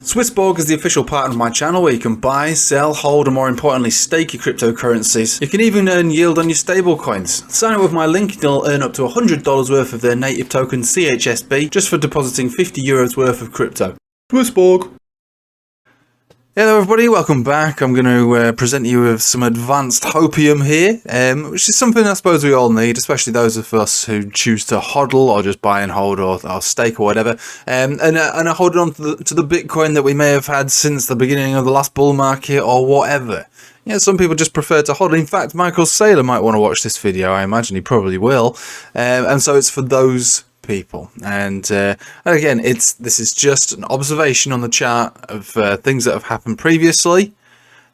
SwissBorg is the official partner of my channel where you can buy, sell, hold, and more importantly stake your cryptocurrencies. You can even earn yield on your stablecoins. Sign up with my link and you'll earn up to $100 worth of their native token CHSB just for depositing €50 worth of crypto. SwissBorg. Hello everybody, welcome back. I'm going to present you with some advanced hopium here, which is something I suppose we all need, especially those of us who choose to hodl or just buy and hold or stake or whatever, and I hold on to the Bitcoin that we may have had since the beginning of the last bull market or whatever. Yeah, some people just prefer to hodl. In fact, Michael Saylor might want to watch this video. I imagine he probably will, and so it's for those people. And again, this is just an observation on the chart of things that have happened previously,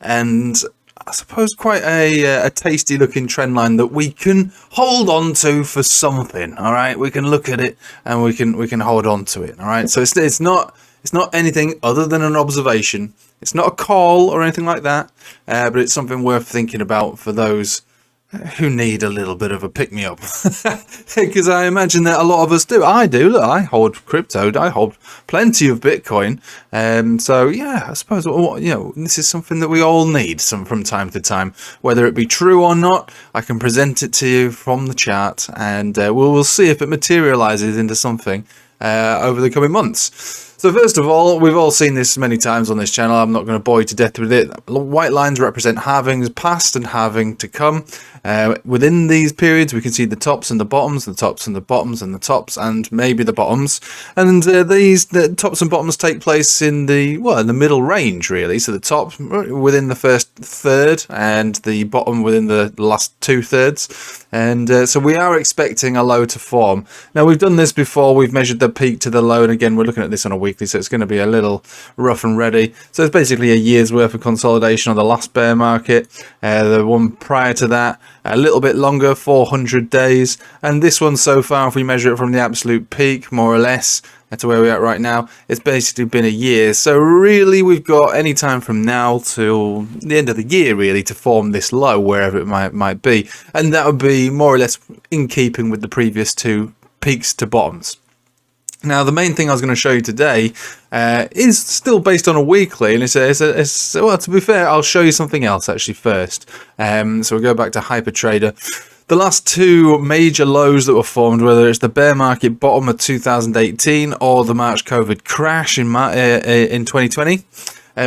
and I suppose quite a tasty looking trend line that we can hold on to for something. All right, we can look at it and we can hold on to it. All right, so it's not anything other than an observation. It's not a call or anything like that, but it's something worth thinking about for those who need a little bit of a pick-me-up. Because I imagine that a lot of us do. I do. Look, I hold crypto. I hold plenty of Bitcoin. So yeah, I suppose this is something that we all need from time to time. Whether it be true or not, I can present it to you from the chart, and we'll see if it materializes into something over the coming months. So first of all, we've all seen this many times on this channel. I'm not going to bore you to death with it. White lines represent halvings past and halving to come. Within these periods, we can see the tops and the bottoms, the tops and the bottoms and the tops and maybe the bottoms. And the tops and bottoms take place in the middle range, really. So the top within the first third and the bottom within the last 2/3. And so we are expecting a low to form. Now, we've done this before. We've measured the peak to the low. And again, we're looking at this on a weekly, so it's going to be a little rough and ready. So it's basically a year's worth of consolidation on the last bear market. The one prior to that, a little bit longer, 400 days. And this one so far, if we measure it from the absolute peak, more or less, to where we're at right now, it's basically been a year. So really, we've got any time from now till the end of the year, really, to form this low, wherever it might be. And that would be more or less in keeping with the previous two peaks to bottoms. Now, the main thing I was going to show you today is still based on a weekly, and well, to be fair, I'll show you something else actually first. So we'll go back to HyperTrader. The last two major lows that were formed, whether it's the bear market bottom of 2018 or the March COVID crash in 2020,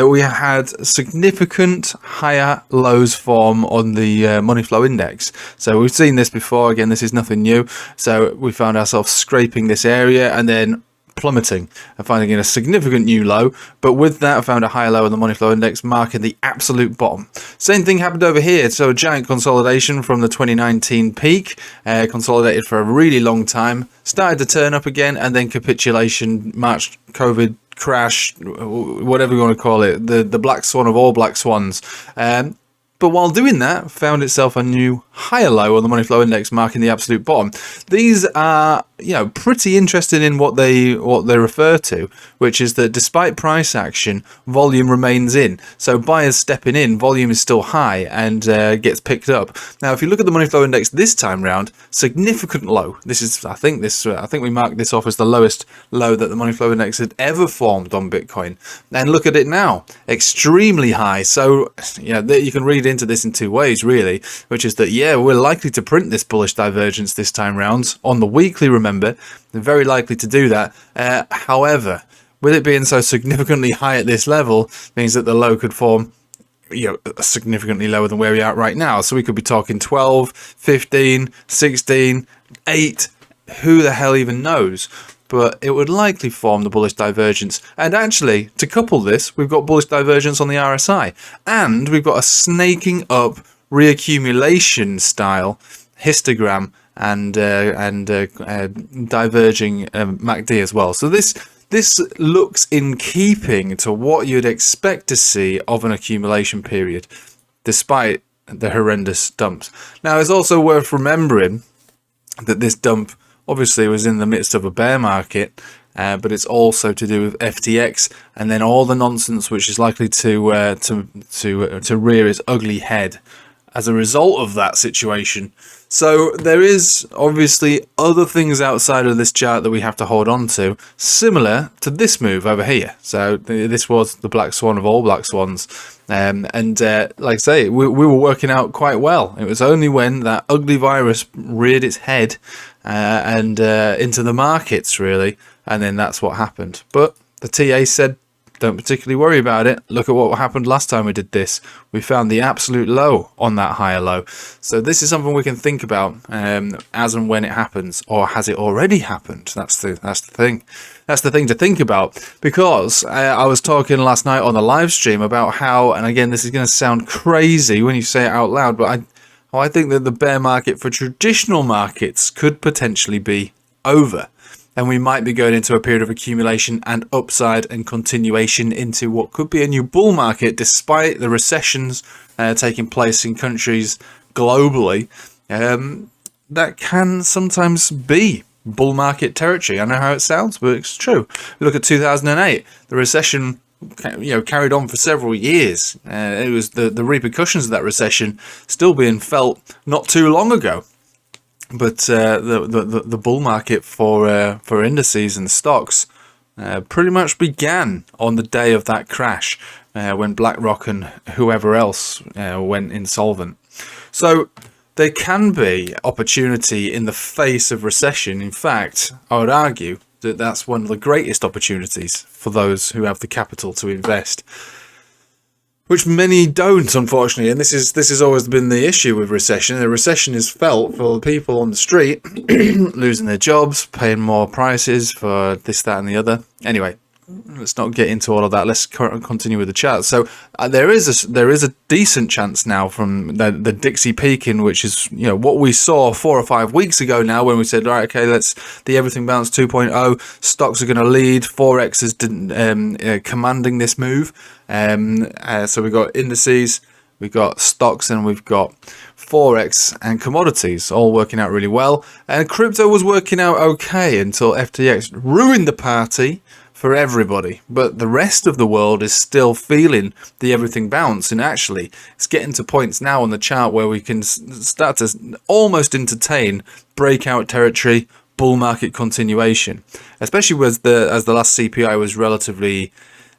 we had significant higher lows form on the money flow index. So we've seen this before. Again, this is nothing new. So we found ourselves scraping this area and then plummeting and finding in a significant new low, but with that I found a higher low on the money flow index, marking the absolute bottom. Same thing happened over here. So a giant consolidation from the 2019 peak, consolidated for a really long time, started to turn up again, and then capitulation, March COVID crash, whatever you want to call it, the black swan of all black swans. But while doing that, found itself a new higher low on the money flow index, marking the absolute bottom. These are, pretty interesting in what they refer to, which is that despite price action, volume remains in. So buyers stepping in, volume is still high and gets picked up. Now, if you look at the money flow index this time round, significant low. This is, I think we marked this off as the lowest low that the money flow index had ever formed on Bitcoin. And look at it now, extremely high. So you can read into this in two ways, really, which is that we're likely to print this bullish divergence this time round on the weekly. Remember, they're very likely to do that. However, with it being so significantly high at this level, means that the low could form significantly lower than where we are right now. So we could be talking 12, 15, 16, 8, who the hell even knows? But it would likely form the bullish divergence. And actually, to couple this, we've got bullish divergence on the RSI, and we've got a snaking up reaccumulation style histogram and diverging MACD as well. So this looks in keeping to what you'd expect to see of an accumulation period, despite the horrendous dumps. Now, it's also worth remembering that this dump obviously was in the midst of a bear market, but it's also to do with FTX and then all the nonsense which is likely to rear its ugly head as a result of that situation. So there is obviously other things outside of this chart that we have to hold on to, similar to this move over here. So this was the black swan of all black swans. Like I say, we were working out quite well. It was only when that ugly virus reared its head into the markets, really, and then that's what happened. But the TA said, don't particularly worry about it. Look at what happened last time we did this. We found the absolute low on that higher low. So this is something we can think about as and when it happens, or has it already happened? That's the thing. That's the thing to think about, because I was talking last night on the live stream about how, and again, this is going to sound crazy when you say it out loud, but I think that the bear market for traditional markets could potentially be over. And we might be going into a period of accumulation and upside and continuation into what could be a new bull market, despite the recessions taking place in countries globally. That can sometimes be bull market territory. I know how it sounds, but it's true. Look at 2008. The recession, carried on for several years. It was the repercussions of that recession still being felt not too long ago. But the bull market for indices and stocks pretty much began on the day of that crash when BlackRock and whoever else went insolvent. So there can be opportunity in the face of recession. In fact, I would argue that that's one of the greatest opportunities for those who have the capital to invest, which many don't, unfortunately. And this has always been the issue with recession. The recession is felt for the people on the street losing their jobs, paying more prices for this, that, and the other. Anyway, let's not get into all of that. Let's continue with the chart. So there is a decent chance now from the Dixie peaking, which is what we saw 4 or 5 weeks ago now, when we said, right, okay, the everything bounce 2.0, stocks are going to lead, Forex is commanding this move. So we've got indices, we've got stocks, and we've got Forex and commodities all working out really well. And crypto was working out okay until FTX ruined the party for everybody. But the rest of the world is still feeling the everything bounce. And actually, it's getting to points now on the chart where we can start to almost entertain breakout territory, bull market continuation, especially as the last CPI was relatively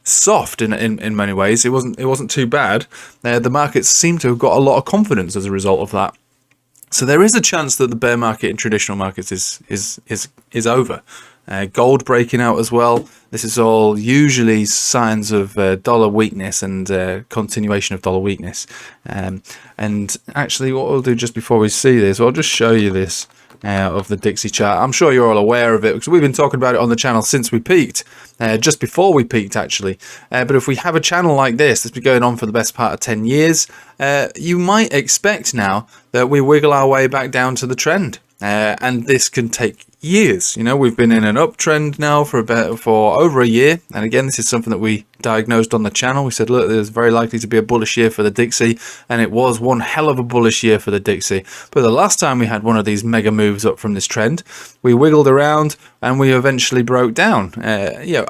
soft in many ways. It wasn't too bad. The markets seem to have got a lot of confidence as a result of that. So there is a chance that the bear market in traditional markets is over. Gold breaking out as well. This is all usually signs of dollar weakness and continuation of dollar weakness. And actually, what we'll do just before we see this, I'll just show you this of the Dixie chart. I'm sure you're all aware of it because we've been talking about it on the channel since we peaked, just before we peaked actually. But if we have a channel like this that's been going on for the best part of 10 years, you might expect now that we wiggle our way back down to the trend. And this can take years. We've been in an uptrend now for over a year, and again, this is something that we diagnosed on the channel. We said, look, there's very likely to be a bullish year for the Dixie, and it was one hell of a bullish year for the Dixie. But the last time we had one of these mega moves up from this trend, we wiggled around and we eventually broke down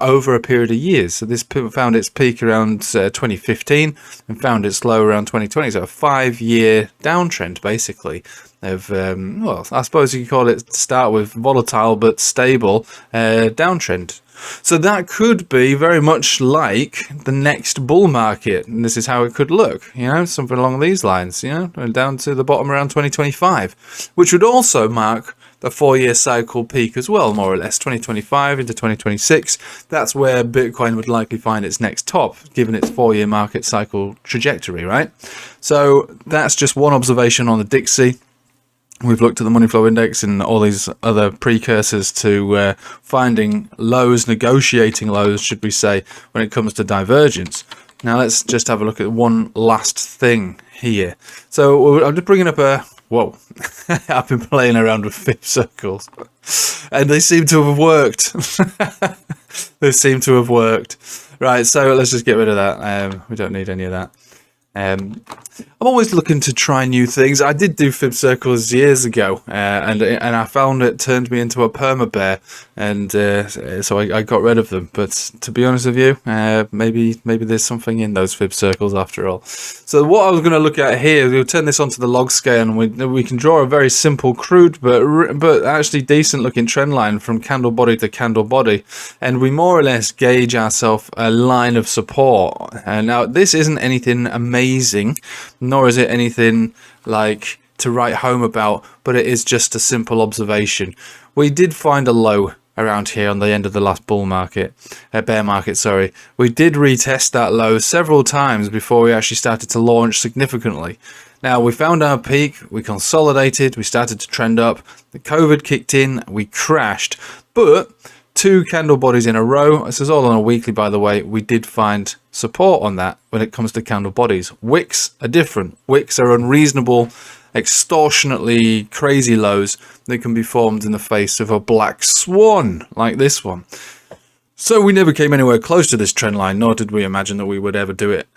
over a period of years. So this found its peak around 2015 and found its low around 2020. So a 5-year downtrend basically of I suppose you could call it, to start with, volatile but stable downtrend. So that could be very much like the next bull market, and this is how it could look, something along these lines, down to the bottom around 2025, which would also mark the 4-year cycle peak as well, more or less, 2025 into 2026. That's where Bitcoin would likely find its next top, given its 4-year market cycle trajectory, right? So that's just one observation on the Dixie. We've looked at the money flow index and all these other precursors to finding lows, negotiating lows, should we say, when it comes to divergence. Now let's just have a look at one last thing here. So I'm just bringing up whoa, I've been playing around with fib circles, and they seem to have worked. They seem to have worked. Right, so let's just get rid of that. We don't need any of that. I'm always looking to try new things. I did do fib circles years ago, and I found it turned me into a perma bear, and so I got rid of them. But to be honest with you, maybe there's something in those fib circles after all. So what I was going to look at here, we'll turn this onto the log scale, and we can draw a very simple, crude, but actually decent looking trend line from candle body to candle body, and we more or less gauge ourselves a line of support. Now this isn't anything amazing, nor is it anything like to write home about, but it is just a simple observation. We did find a low around here on the end of the last bear market, sorry. We did retest that low several times before we actually started to launch significantly. Now we found our peak, we consolidated, we started to trend up, the COVID kicked in, we crashed, but 2 candle bodies in a row, this is all on a weekly by the way, we did find support on that when it comes to candle bodies. Wicks are different. Wicks are unreasonable, extortionately crazy lows that can be formed in the face of a black swan like this one. So we never came anywhere close to this trend line, nor did we imagine that we would ever do it.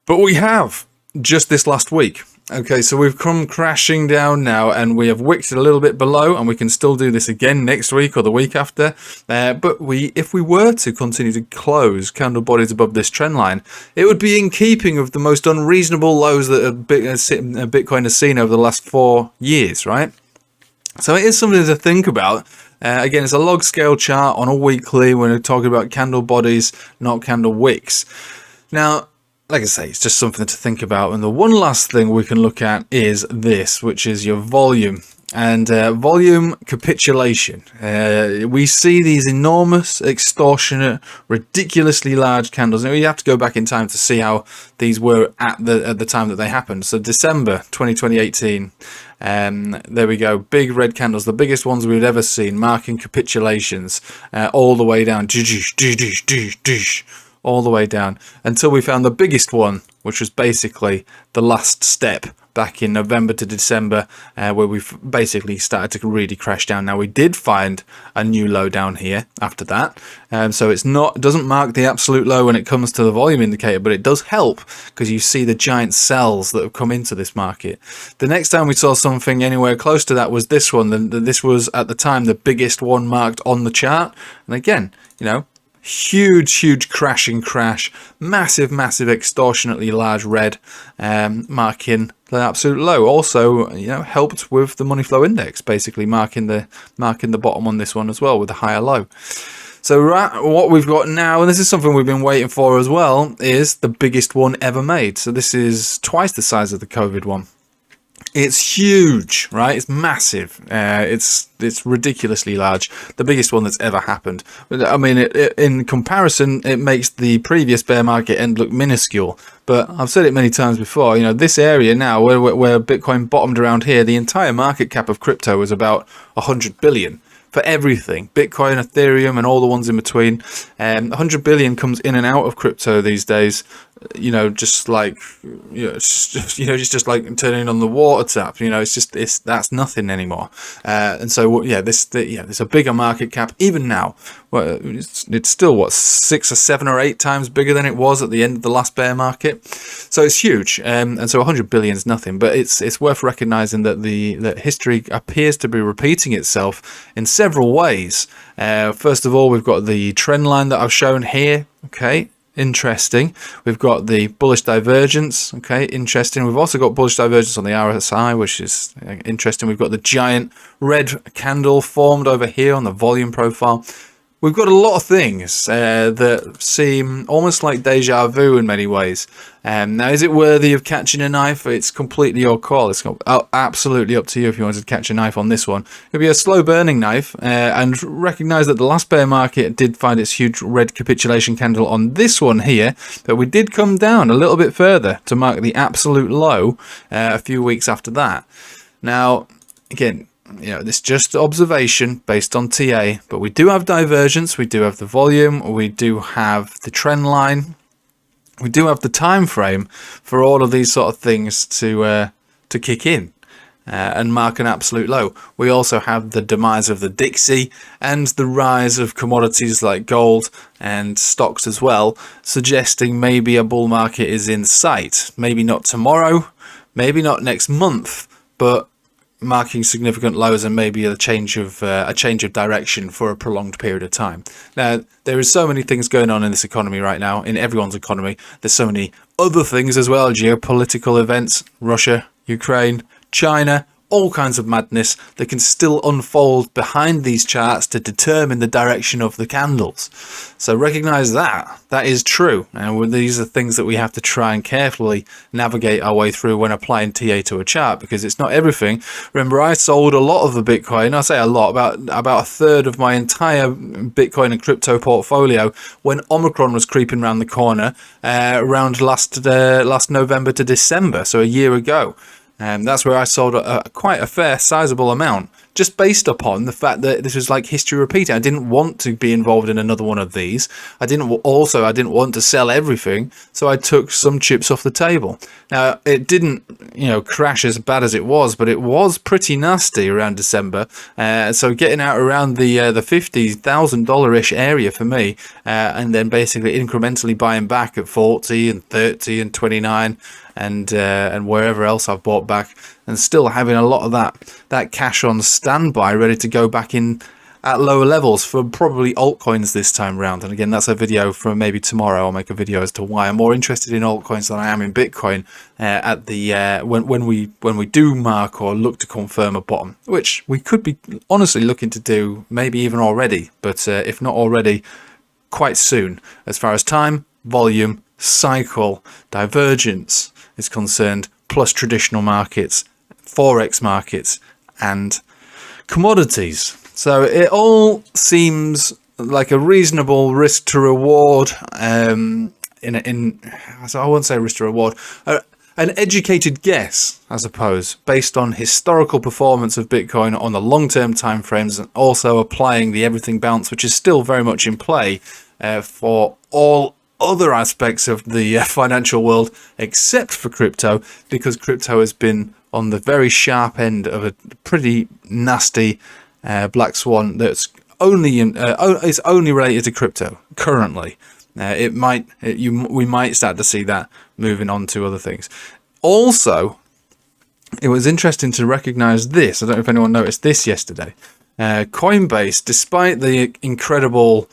But we have, just this last week. Okay, so we've come crashing down now, and we have wicked a little bit below, and we can still do this again next week or the week after. But if we were to continue to close candle bodies above this trend line, it would be in keeping of the most unreasonable lows that Bitcoin has seen over the last 4 years, right? So it is something to think about. Again, it's a log scale chart on a weekly when we're talking about candle bodies, not candle wicks. Now, like I say, it's just something to think about. And the one last thing we can look at is this, which is your volume. And volume capitulation. We see these enormous, extortionate, ridiculously large candles. Now, you have to go back in time to see how these were at the time that they happened. So December 2018. There we go. Big red candles, the biggest ones we've ever seen, marking capitulations all the way down. All the way down until we found the biggest one, which was basically the last step back in November to December, where we've basically started to really crash down. Now we did find a new low down here after that, so it doesn't mark the absolute low when it comes to the volume indicator, but it does help because you see the giant sells that have come into this market. The next time we saw something anywhere close to that was this one. This was at the time the biggest one marked on the chart, and again, you know, huge crashing crash, massive extortionately large red, marking the absolute low. Also, you know, helped with the money flow index, basically marking the bottom on this one as well with a higher low. So what we've got now, and this is something we've been waiting for as well, is the biggest one ever made. So this is twice the size of the COVID one. It's huge, right? It's massive. It's ridiculously large. The biggest one that's ever happened. I mean, in comparison, it makes the previous bear market end look minuscule. But I've said it many times before. You know, this area now, where Bitcoin bottomed around here, the entire market cap of crypto was about 100 billion. For everything, Bitcoin, Ethereum, and all the ones in between. 100 billion comes in and out of crypto these days. You know, just like just like turning on the water tap. You know, that's nothing anymore. And so yeah, there's a bigger market cap even now. Well, it's still what 6 or 7 or 8 times bigger than it was at the end of the last bear market. So it's huge. And so 100 billion is nothing. But it's worth recognizing that that history appears to be repeating itself in several ways. First of all, we've got the trend line that I've shown here. Okay. Interesting. We've got the bullish divergence. Okay, interesting. We've also got bullish divergence on the RSI, which is interesting. We've got the giant red candle formed over here on the volume profile. We've got a lot of things that seem almost like deja vu in many ways. Now, is it worthy of catching a knife? It's completely your call. It's absolutely up to you if you wanted to catch a knife on this one. It'll be a slow burning knife, and recognize that the last bear market did find its huge red capitulation candle on this one here, but we did come down a little bit further to mark the absolute low a few weeks after that. Now, again, you know, this is just observation based on TA, but we do have divergence, we do have the volume, we do have the trend line, we do have the time frame for all of these sort of things to kick in. and mark an absolute low. We also have the demise of the Dixie and the rise of commodities like gold and stocks as well, suggesting maybe a bull market is in sight. Maybe not tomorrow, maybe not next month, but marking significant lows and maybe a change of direction for a prolonged period of time. Now, there is so many things going on in this economy right now, in everyone's economy. There's so many other things as well, geopolitical events, Russia, Ukraine, China, all kinds of madness that can still unfold behind these charts to determine the direction of the candles. So recognize that is true, and these are things that we have to try and carefully navigate our way through when applying TA to a chart, because it's not everything. Remember, I sold a lot of the Bitcoin. I say a lot, about a third of my entire Bitcoin and crypto portfolio when Omicron was creeping around the corner around last November to December, so a year ago. That's where I sold quite a fair, sizable amount, just based upon the fact that this was like history repeating. I didn't want to be involved in another one of these. I didn't want to sell everything, so I took some chips off the table. Now, it didn't, crash as bad as it was, but it was pretty nasty around December. So getting out around the $50,000-ish area for me, and then basically incrementally buying back at 40 and 30 and 29. And wherever else I've bought back, and still having a lot of that cash on standby, ready to go back in at lower levels for probably altcoins this time round. And again, that's a video for maybe tomorrow. I'll make a video as to why I'm more interested in altcoins than I am in Bitcoin at the when we do mark or look to confirm a bottom, which we could be honestly looking to do maybe even already, but if not already, quite soon, as far as time, volume, cycle, divergence is concerned, plus traditional markets, forex markets, and commodities. So it all seems like a reasonable risk to reward. So I won't say risk to reward, an educated guess, I suppose, based on historical performance of Bitcoin on the long-term time frames, and also applying the everything bounce, which is still very much in play for all other aspects of the financial world except for crypto, because crypto has been on the very sharp end of a pretty nasty black swan that's is only related to crypto currently. We might start to see that moving on to other things. Also, it was interesting to recognize this. I don't know if anyone noticed this yesterday. Coinbase, despite the incredible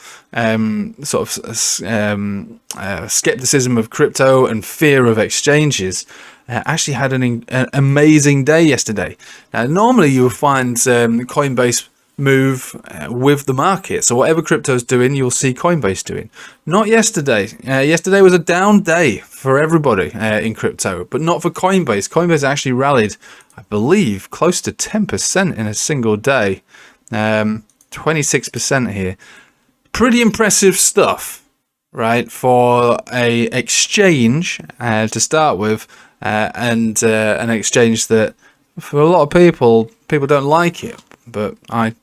skepticism of crypto and fear of exchanges, actually had an amazing day yesterday. Now, normally you will find Coinbase move with the market. So whatever crypto's doing, you'll see Coinbase doing. Not yesterday. Yesterday was a down day for everybody in crypto, but not for Coinbase. Coinbase actually rallied, I believe, close to 10% in a single day. 26% here. Pretty impressive stuff, right, for a exchange to start with, and an exchange that for a lot of people don't like it, but I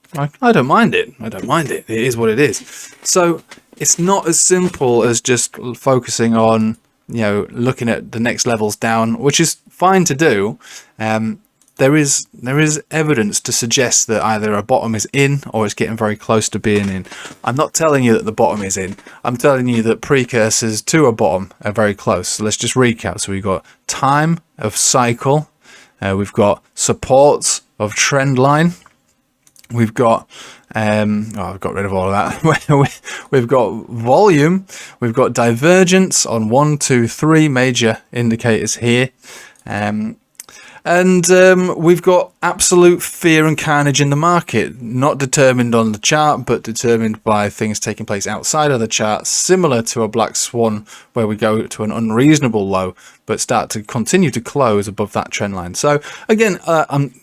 don't mind it. I don't mind it. It is what it is. So it's not as simple as just focusing on, looking at the next levels down, which is fine to do. There is evidence to suggest that either a bottom is in or it's getting very close to being in. I'm not telling you that the bottom is in. I'm telling you that precursors to a bottom are very close. So let's just recap. So we've got time of cycle. We've got supports of trend line. We've got I've got rid of all of that. We've got volume. We've got divergence on 1, 2, 3 major indicators here. And we've got absolute fear and carnage in the market, not determined on the chart, but determined by things taking place outside of the chart, similar to a black swan, where we go to an unreasonable low, but start to continue to close above that trend line. So again, I'm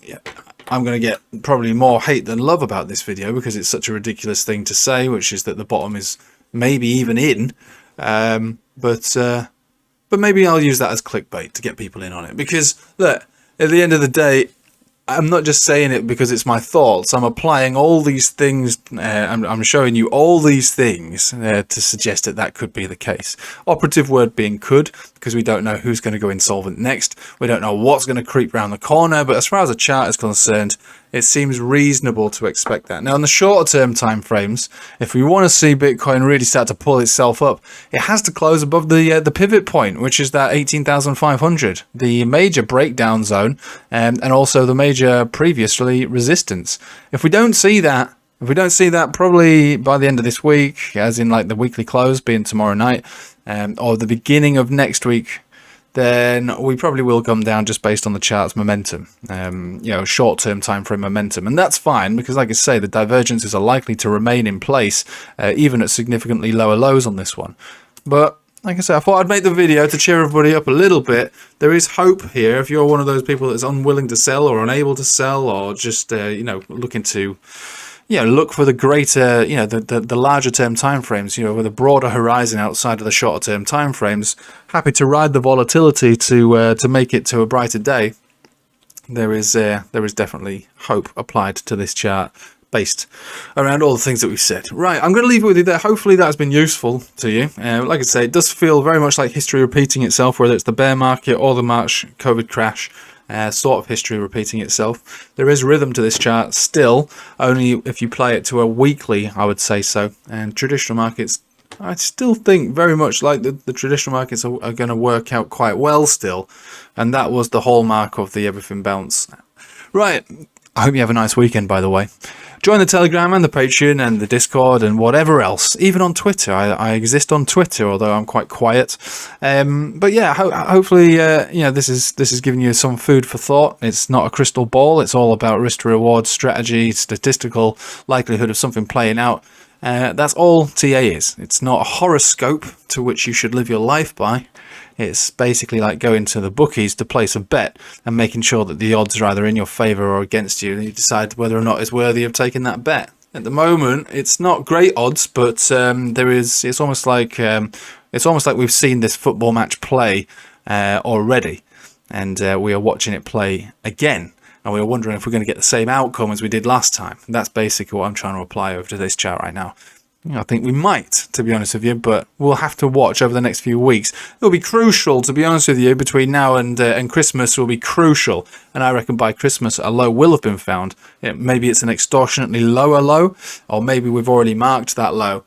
going to get probably more hate than love about this video, because it's such a ridiculous thing to say, which is that the bottom is maybe even in, but maybe I'll use that as clickbait to get people in on it, because look, at the end of the day, I'm not just saying it because it's my thoughts. I'm applying all these things. I'm showing you all these things to suggest that that could be the case. Operative word being could, because we don't know who's going to go insolvent next. We don't know what's going to creep around the corner. But as far as the chart is concerned, it seems reasonable to expect that. Now, in the shorter term time frames, if we want to see Bitcoin really start to pull itself up, it has to close above the pivot point, which is that 18,500, the major breakdown zone, and also the major previously resistance. If we don't see that, probably by the end of this week, as in like the weekly close being tomorrow night, or the beginning of next week, then we probably will come down just based on the chart's momentum, short-term time frame momentum. And that's fine because, like I say, the divergences are likely to remain in place, even at significantly lower lows on this one. But like I said, I thought I'd make the video to cheer everybody up a little bit. There is hope here if you're one of those people that's unwilling to sell or unable to sell, or just, looking to... look for the greater, the larger term timeframes, with a broader horizon outside of the shorter term timeframes. Happy to ride the volatility to make it to a brighter day. There is definitely hope applied to this chart based around all the things that we've said. Right, I'm going to leave it with you there. Hopefully that's been useful to you. Like I say, it does feel very much like history repeating itself, whether it's the bear market or the March COVID crash. Sort of history repeating itself. There is rhythm to this chart still, only if you play it to a weekly, I would say so. And traditional markets, I still think very much like the traditional markets are going to work out quite well still. And that was the hallmark of the everything bounce. Right, I hope you have a nice weekend, by the way. Join the Telegram and the Patreon and the Discord and whatever else. Even on Twitter. I exist on Twitter, although I'm quite quiet. But yeah, hopefully, this is giving you some food for thought. It's not a crystal ball. It's all about risk to reward strategy, statistical likelihood of something playing out. That's all TA is. It's not a horoscope to which you should live your life by. It's basically like going to the bookies to place a bet and making sure that the odds are either in your favour or against you, and you decide whether or not it's worthy of taking that bet. At the moment, it's not great odds, but it's almost like we've seen this football match play already, and we are watching it play again. And we are wondering if we're going to get the same outcome as we did last time. And that's basically what I'm trying to apply over to this chart right now. I think we might, to be honest with you, but we'll have to watch over the next few weeks. It'll be crucial, to be honest with you, between now and Christmas will be crucial. And I reckon by Christmas a low will have been found. Maybe it's an extortionately lower low, or maybe we've already marked that low.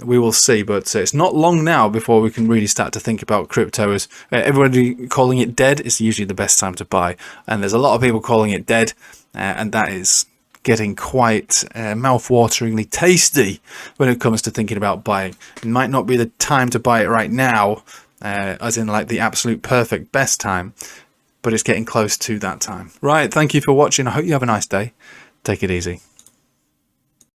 We will see, but it's not long now before we can really start to think about crypto as everybody calling it dead is usually the best time to buy. And there's a lot of people calling it dead, and that is getting quite mouth-wateringly tasty when it comes to thinking about buying. It might not be the time to buy it right now, as in like the absolute perfect best time, but it's getting close to that time. Right, thank you for watching. I hope you have a nice day. Take it easy.